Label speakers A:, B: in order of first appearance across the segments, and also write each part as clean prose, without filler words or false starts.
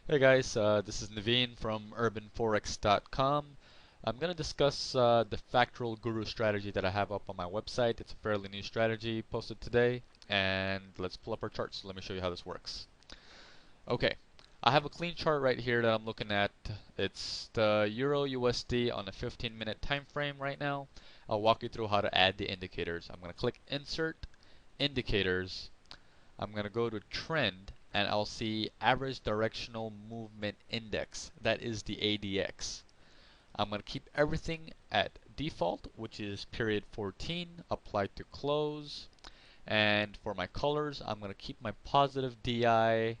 A: Hey guys, this is Naveen from urbanforex.com. I'm going to discuss the Fractal Guru strategy that I have up on my website. It's a fairly new strategy posted today, and let's pull up our charts. Let me show you how this works. Okay, I have a clean chart right here that I'm looking at. It's the Euro USD on a 15-minute time frame right now. I'll walk you through how to add the indicators. I'm going to click Insert, Indicators. I'm going to go to Trend, and I'll see Average Directional Movement Index. That is the ADX. I'm going to keep everything at default, which is period 14, apply to close. And for my colors, I'm going to keep my positive DI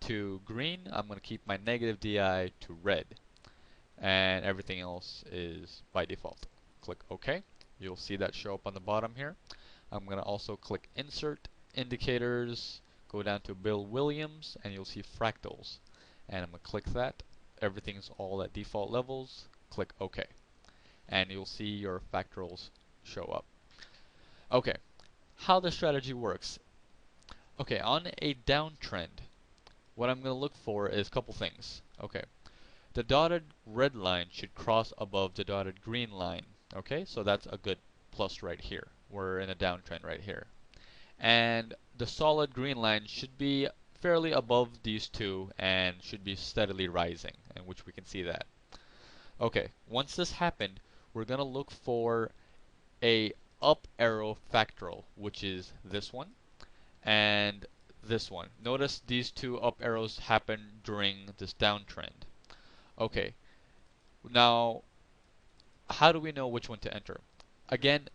A: to green. I'm going to keep my negative DI to red. And everything else is by default. Click OK. You'll see that show up on the bottom here. I'm going to also click Insert, Indicators, go down to Bill Williams, and you'll see Fractals. And I'm going to click that. Everything's all at default levels. Click OK. And you'll see your fractals show up. Okay, how the strategy works. Okay, on a downtrend, what I'm going to look for is a couple things. Okay, the dotted red line should cross above the dotted green line. Okay, so that's a good plus right here. We're in a downtrend right here. And the solid green line should be fairly above these two and should be steadily rising, in which we can see that. Okay, once this happened, we're going to look for a up arrow fractal, which is this one and this one. Notice these two up arrows happen during this downtrend. Okay, now how do we know which one to enter? Again,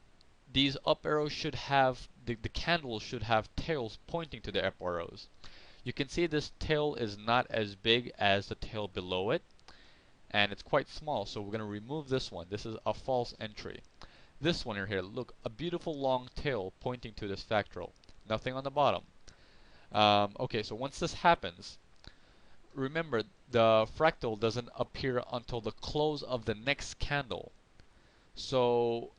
A: these up arrows should have, the candles should have tails pointing to the up arrows. You can see this tail is not as big as the tail below it, and it's quite small, so we're going to remove this one. This is a false entry. This one here, look, a beautiful long tail pointing to this fractal. Nothing on the bottom. Okay, so once this happens, remember the fractal doesn't appear until the close of the next candle. So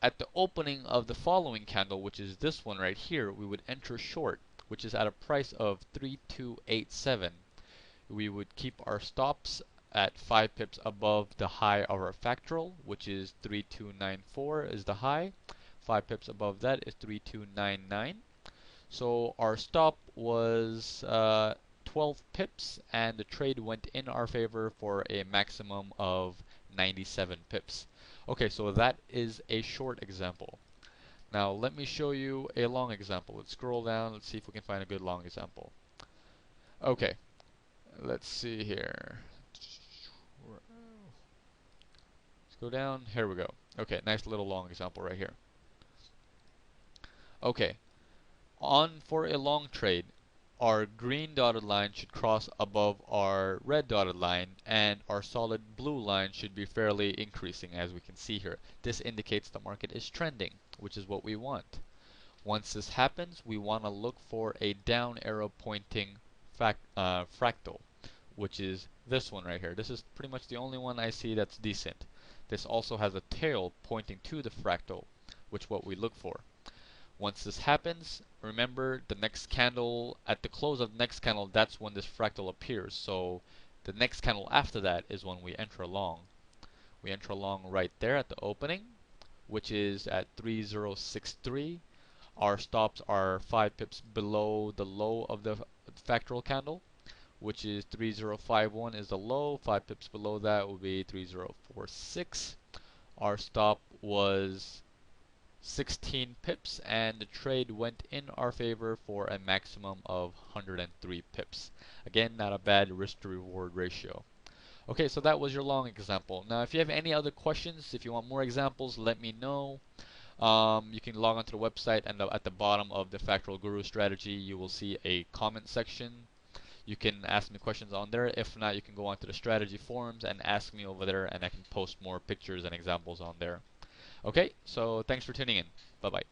A: at the opening of the following candle, which is this one right here, we would enter short, which is at a price of 3287. We would keep our stops at 5 pips above the high of our fractal, which is 3294 is the high. 5 pips above that is 3299. So our stop was 12 pips, and the trade went in our favor for a maximum of 97 pips. Okay, so that is a short example. Now let me show you a long example. Let's scroll down. Let's see if we can find a good long example. Okay, let's see here. Let's go down. Here we go. Okay, nice little long example right here. Okay, for a long trade, our green dotted line should cross above our red dotted line, and our solid blue line should be fairly increasing, as we can see here. This indicates the market is trending, which is what we want. Once this happens, we want to look for a down arrow pointing fractal, which is this one right here. This is pretty much the only one I see that's decent. This also has a tail pointing to the fractal, which is what we look for. Once this happens, remember the next candle, at the close of the next candle, that's when this fractal appears. So the next candle after that is when we enter long. We enter long right there at the opening, which is at 3063. Our stops are 5 pips below the low of the fractal candle, which is 3051 is the low. 5 pips below that will be 3046. Our stop was 16 pips, and the trade went in our favor for a maximum of 103 pips. Again, not a bad risk to reward ratio. Okay, so that was your long example. Now, if you have any other questions, if you want more examples, let me know. You can log onto the website, and at the bottom of the Fractal Guru strategy, you will see a comment section. You can ask me questions on there. If not, you can go onto the strategy forums and ask me over there, and I can post more pictures and examples on there. Okay, so thanks for tuning in. Bye-bye.